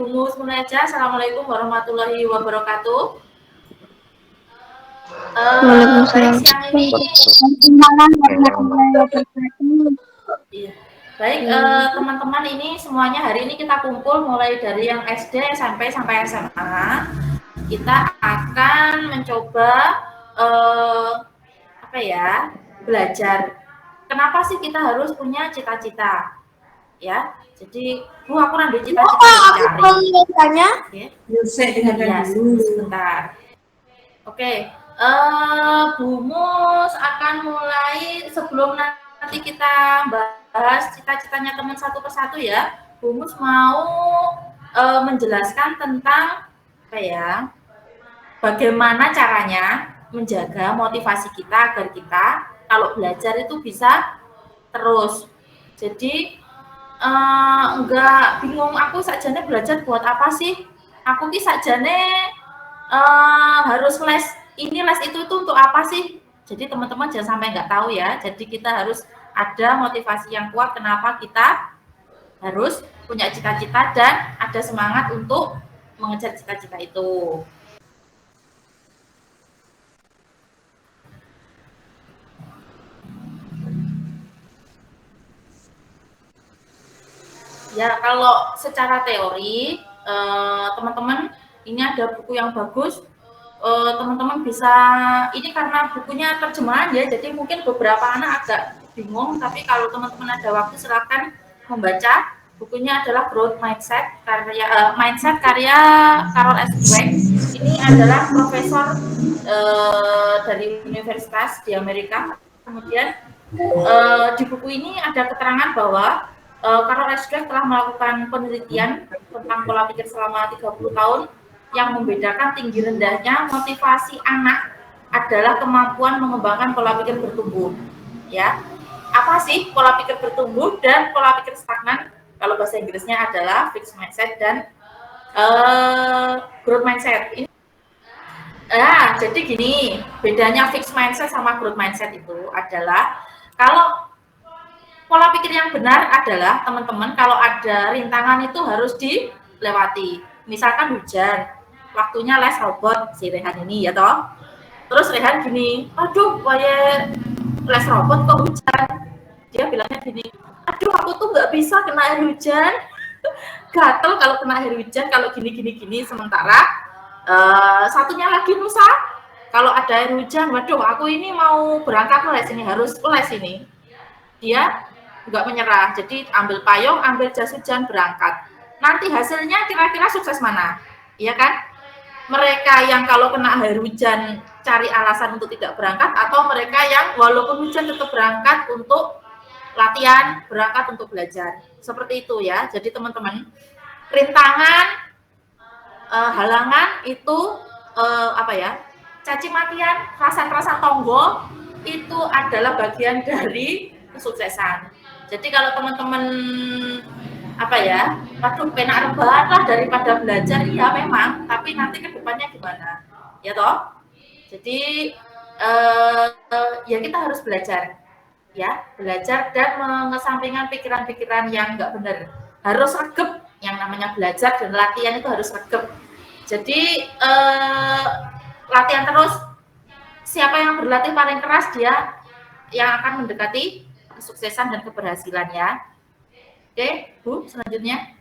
Mus Munaja. Assalamualaikum warahmatullahi wabarakatuh. Baik, siang ini. Iya. Baik, teman-teman, ini semuanya hari ini kita kumpul mulai dari yang SD, SMP sampai SMA. Kita akan mencoba belajar. Kenapa sih kita harus punya cita-cita? Ya, jadi aku nanti cita-cita cari. Ya, sebentar. Oke, Bu Mus akan mulai. Sebelum nanti kita bahas cita-citanya teman satu persatu ya, Bu Mus mau menjelaskan tentang bagaimana caranya menjaga motivasi kita agar kita kalau belajar itu bisa terus. Jadi enggak bingung aku sakjane belajar buat apa sih? Aku ki sakjane harus les ini les itu untuk apa sih? Jadi teman-teman jangan sampai nggak tahu ya. Jadi kita harus ada motivasi yang kuat kenapa kita harus punya cita-cita dan ada semangat untuk mengejar cita-cita itu. Ya, kalau secara teori, teman-teman, ini ada buku yang bagus. Teman-teman bisa, ini karena bukunya terjemahan ya, jadi mungkin beberapa anak agak bingung, tapi kalau teman-teman ada waktu silakan membaca. Bukunya adalah Growth Mindset karya Carol S. Dweck. Ini adalah profesor dari universitas di Amerika. Kemudian di buku ini ada keterangan bahwa Carol S. Dweck telah melakukan penelitian tentang pola pikir selama 30 tahun yang membedakan tinggi rendahnya motivasi anak adalah kemampuan mengembangkan pola pikir bertumbuh. Ya, apa sih pola pikir bertumbuh dan pola pikir stagnan? Kalau bahasa Inggrisnya adalah fixed mindset dan growth mindset. Jadi gini, bedanya fixed mindset sama growth mindset itu adalah kalau pola pikir yang benar adalah teman-teman kalau ada rintangan itu harus dilewati. Misalkan hujan, waktunya les robot si Rehan ini ya toh. Terus Rehan gini, aduh waya les robot kok hujan. Dia bilangnya gini, aduh aku tuh nggak bisa kena air hujan. Gatel kalau kena air hujan, kalau gini. Sementara satunya lagi Nusa, kalau ada air hujan, waduh aku ini mau berangkat les ini, harus les ini. Dia nggak menyerah, jadi ambil payung, ambil jas hujan, berangkat. Nanti hasilnya kira-kira sukses mana? Iya kan? Mereka yang kalau kena air hujan cari alasan untuk tidak berangkat, atau mereka yang walaupun hujan tetap berangkat untuk latihan, berangkat untuk belajar. Seperti itu ya. Jadi teman-teman, rintangan, halangan itu caci makian, rasa tonggo itu adalah bagian dari kesuksesan. Jadi kalau teman-teman waduh penak rebahan lah daripada belajar, iya memang, tapi nanti ke depannya gimana? Ya toh? Jadi ya kita harus belajar. Ya, belajar dan mengesampingkan pikiran-pikiran yang nggak benar. Harus regep, yang namanya belajar dan latihan itu harus regep. Jadi latihan terus. Siapa yang berlatih paling keras, dia yang akan mendekati kesuksesan dan keberhasilan ya. Oke, Bu, selanjutnya.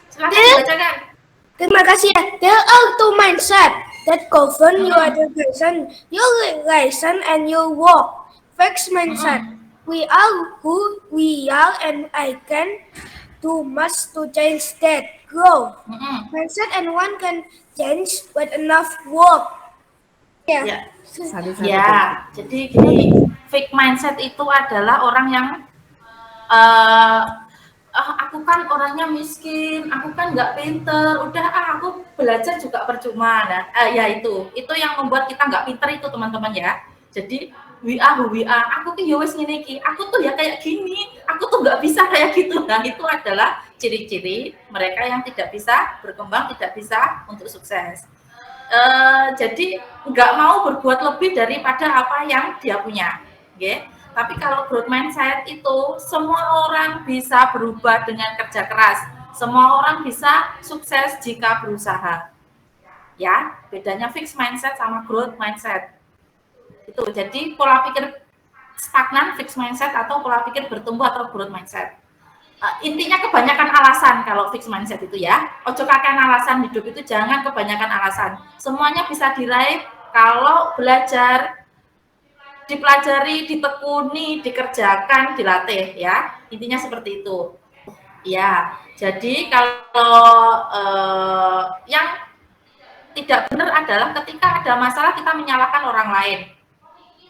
Silakan dibacakan. Terima kasih ya. There are two mindset that govern your education, your relation, and your work. Fixed mindset. We are who we are, and I can do much to change that. Growth mindset, and one can change with enough work. Ya. Jadi gini, fixed mindset itu adalah orang yang aku kan orangnya miskin, aku kan nggak pinter, udah aku belajar juga percuma. Nah, ya itu yang membuat kita nggak pinter itu teman-teman ya. Jadi aku tuh ya wes ngene iki, aku tuh ya kayak gini, aku tuh nggak bisa kayak gitu. Nah, itu adalah ciri-ciri mereka yang tidak bisa berkembang, tidak bisa untuk sukses. Jadi nggak mau berbuat lebih daripada apa yang dia punya, okay? Tapi kalau growth mindset itu semua orang bisa berubah dengan kerja keras. Semua orang bisa sukses jika berusaha. Ya, bedanya fixed mindset sama growth mindset. Itu. Jadi pola pikir stagnan fixed mindset atau pola pikir bertumbuh atau growth mindset. Intinya kebanyakan alasan kalau fixed mindset itu ya. Ojo kakean alasan, hidup itu jangan kebanyakan alasan. Semuanya bisa diraih kalau belajar, dipelajari, ditekuni, dikerjakan, dilatih ya. Intinya seperti itu. Ya, jadi kalau yang tidak benar adalah ketika ada masalah kita menyalahkan orang lain.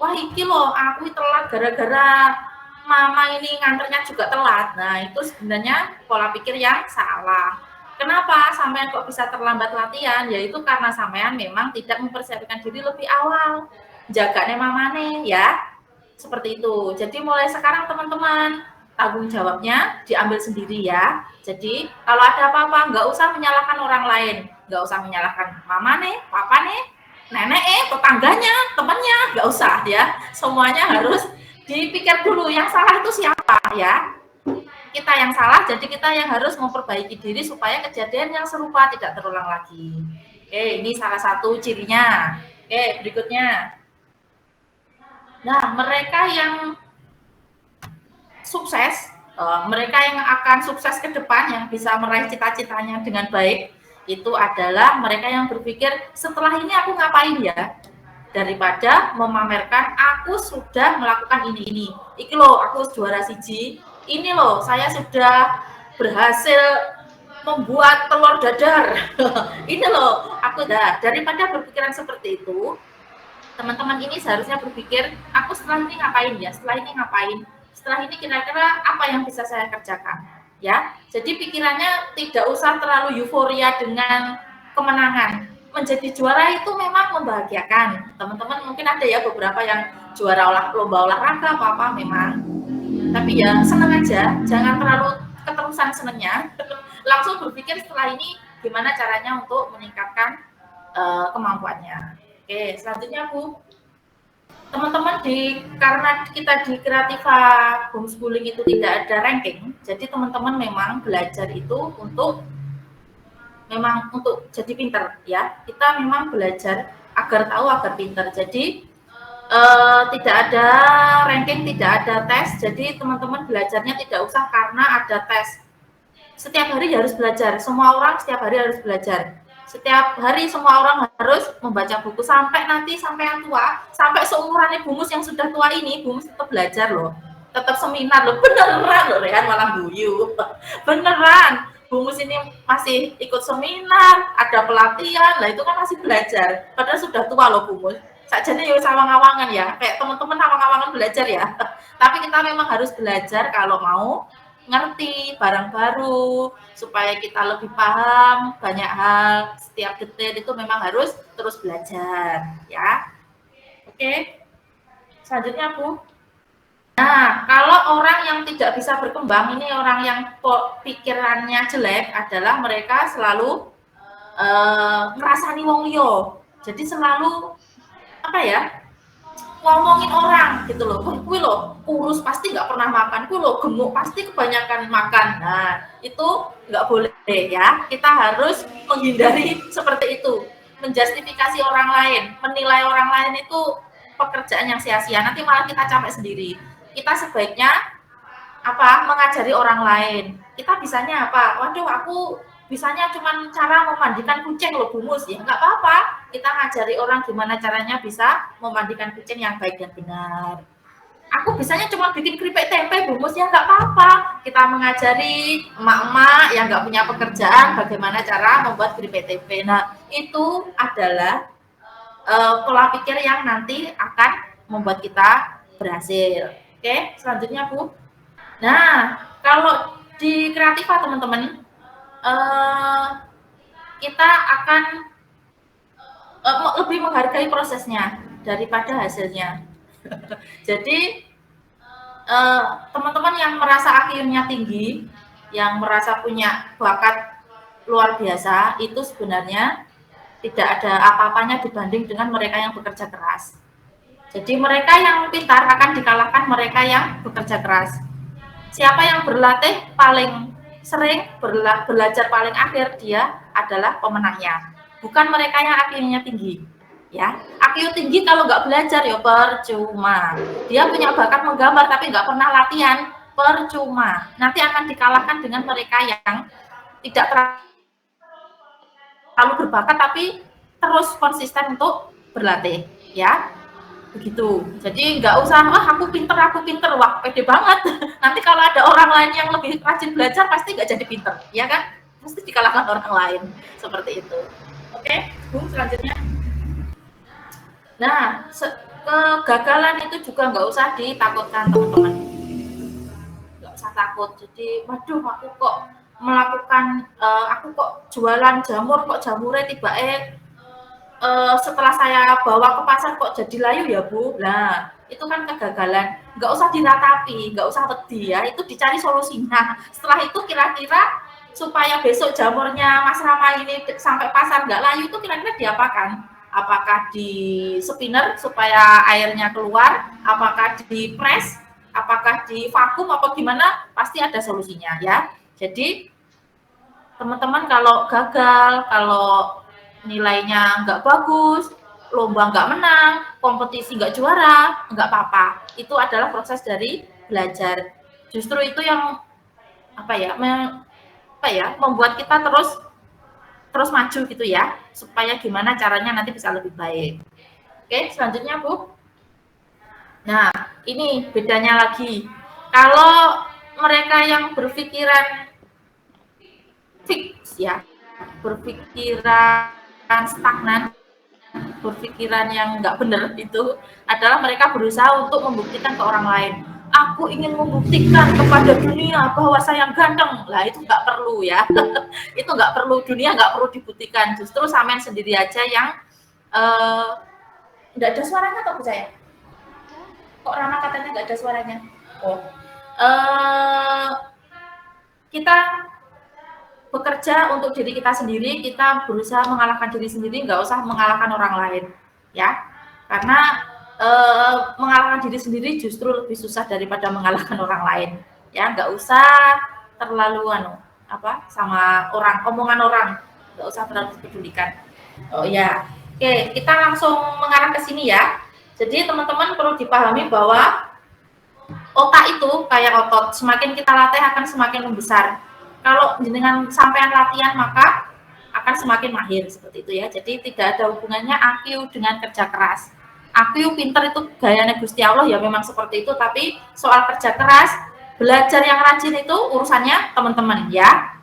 Wah, iki loh, aku telat gara-gara mama ini nganternya juga telat. Nah, itu sebenarnya pola pikir yang salah. Kenapa sampean kok bisa terlambat latihan? Yaitu karena sampean memang tidak mempersiapkan diri lebih awal. Jagane mamane ya. Seperti itu. Jadi mulai sekarang teman-teman, tanggung jawabnya diambil sendiri ya. Jadi kalau ada apa-apa nggak usah menyalahkan orang lain. Nggak usah menyalahkan mama nih, papa nih, nenek tetangganya, temannya, nggak usah ya. Semuanya harus dipikir dulu yang salah itu siapa ya. Kita yang salah, jadi kita yang harus memperbaiki diri supaya kejadian yang serupa tidak terulang lagi. Oke, ini salah satu cirinya. Oke, berikutnya. Nah, mereka yang sukses, mereka yang akan sukses ke depan, yang bisa meraih cita-citanya dengan baik, itu adalah mereka yang berpikir, setelah ini aku ngapain ya? Daripada memamerkan, aku sudah melakukan ini. Iki loh, aku juara siji. Ini loh, saya sudah berhasil membuat telur dadar. Ini loh, aku dah. Daripada berpikiran seperti itu, teman-teman ini seharusnya berpikir, aku setelah ini ngapain ya? Setelah ini ngapain? Setelah ini kira-kira apa yang bisa saya kerjakan? Ya, jadi pikirannya tidak usah terlalu euforia dengan kemenangan. Menjadi juara itu memang membahagiakan. Teman-teman mungkin ada ya beberapa yang juara lomba olahraga apa-apa memang. Tapi ya senang aja, jangan terlalu keterusan senangnya. Langsung berpikir setelah ini gimana caranya untuk meningkatkan kemampuannya. Oke, selanjutnya Bu. Teman-teman karena kita di Kreativa homeschooling itu tidak ada ranking, jadi teman-teman memang belajar itu untuk jadi pinter ya. Kita memang belajar agar tahu, agar pinter. Jadi tidak ada ranking, tidak ada tes. Jadi teman-teman belajarnya tidak usah karena ada tes. Setiap hari harus belajar. Semua orang setiap hari harus belajar. Setiap hari semua orang harus membaca buku sampai nanti sampai yang tua, sampai seumuran Bu Mus yang sudah tua ini, Bu Mus tetap belajar loh, tetap seminar loh, beneran loh, Rehan malah guyu, beneran. Bu Mus ini masih ikut seminar, ada pelatihan, lah itu kan masih belajar, padahal sudah tua loh Bu Mus. Sajane ya awang-awangan ya, kayak teman-teman awang-awangan belajar ya. Tapi kita memang harus belajar kalau mau ngerti barang baru, supaya kita lebih paham banyak hal, setiap detail itu memang harus terus belajar ya. Oke, selanjutnya Bu. Nah, kalau orang yang tidak bisa berkembang, ini orang yang pikirannya jelek adalah mereka selalu ngerasani wong liya. Jadi selalu apa ya, ngomongin orang gitu loh, kuwi loh kurus pasti nggak pernah makan, kuwi loh gemuk pasti kebanyakan makan. Nah itu nggak boleh ya, kita harus menghindari seperti itu, menjustifikasi orang lain, menilai orang lain itu pekerjaan yang sia-sia, nanti malah kita capek sendiri. Kita sebaiknya mengajari orang lain. Kita bisanya apa? Waduh, aku bisanya cuma cara memandikan kucing loh Bu Mus, ya nggak apa-apa, kita ngajari orang gimana caranya bisa memandikan kucing yang baik dan benar. Aku bisanya cuma bikin keripik tempe Bu Mus, ya nggak apa-apa, kita mengajari emak-emak yang nggak punya pekerjaan bagaimana cara membuat keripik tempe. Nah itu adalah pola pikir yang nanti akan membuat kita berhasil. Oke, selanjutnya Bu. Nah kalau di Kreativa teman-teman, kita akan lebih menghargai prosesnya daripada hasilnya. Jadi teman-teman yang merasa IQ-nya tinggi, yang merasa punya bakat luar biasa, itu sebenarnya tidak ada apa-apanya dibanding dengan mereka yang bekerja keras. Jadi mereka yang pintar akan dikalahkan mereka yang bekerja keras. Siapa yang berlatih paling sering belajar paling akhir, dia adalah pemenangnya. Bukan mereka yang IQ-nya tinggi. Ya, IQ tinggi kalau nggak belajar ya percuma. Dia punya bakat menggambar tapi nggak pernah latihan, percuma. Nanti akan dikalahkan dengan mereka yang tidak terlalu berbakat tapi terus konsisten untuk berlatih, ya. Begitu. Jadi nggak usah, wah aku pinter, wah pede banget. Nanti kalau ada orang lain yang lebih rajin belajar pasti nggak jadi pinter, ya kan? Pasti dikalahkan orang lain, seperti itu. Oke, Bu, selanjutnya. Nah, kegagalan itu juga nggak usah ditakutkan, teman-teman. Nggak usah takut. Jadi, waduh, aku kok melakukan, aku kok jualan jamur, kok jamurnya tiba-tiba setelah saya bawa ke pasar kok jadi layu ya Bu. Nah, itu kan kegagalan. Nggak usah diratapi, nggak usah pedih ya, itu dicari solusinya. Setelah itu kira-kira supaya besok jamurnya Mas Rama ini sampai pasar nggak layu itu kira-kira diapakan? Apakah di spinner supaya airnya keluar, apakah di press, apakah di vakum, apa gimana, pasti ada solusinya ya. Jadi teman-teman kalau gagal, kalau nilainya nggak bagus, lomba nggak menang, kompetisi nggak juara, nggak apa-apa. Itu adalah proses dari belajar. Justru itu yang membuat kita terus maju gitu ya, supaya gimana caranya nanti bisa lebih baik. Oke, selanjutnya Bu. Nah, ini bedanya lagi. Kalau mereka yang berpikiran fix ya, berpikiran stagnan, berpikiran yang nggak benar, itu adalah mereka berusaha untuk membuktikan ke orang lain. Aku ingin membuktikan kepada dunia bahwa saya ganteng. Lah itu nggak perlu ya. Itu nggak perlu, dunia nggak perlu dibuktikan. Justru sampean sendiri aja yang nggak ada suaranya atau percaya? Kok Rama katanya nggak ada suaranya? Oh, kita bekerja untuk diri kita sendiri, kita berusaha mengalahkan diri sendiri, nggak usah mengalahkan orang lain, ya. Karena mengalahkan diri sendiri justru lebih susah daripada mengalahkan orang lain, ya. Nggak usah terlalu sama omongan orang, nggak usah terlalu dipedulikan. Oh ya, oke, kita langsung mengarah ke sini ya. Jadi teman-teman perlu dipahami bahwa otak itu kayak otot, semakin kita latih akan semakin membesar. Kalau dengan sampean latihan maka akan semakin mahir, seperti itu ya. Jadi tidak ada hubungannya IQ dengan kerja keras. IQ pinter itu gayanya Gusti Allah ya, memang seperti itu, tapi soal kerja keras, belajar yang rajin itu urusannya teman-teman ya.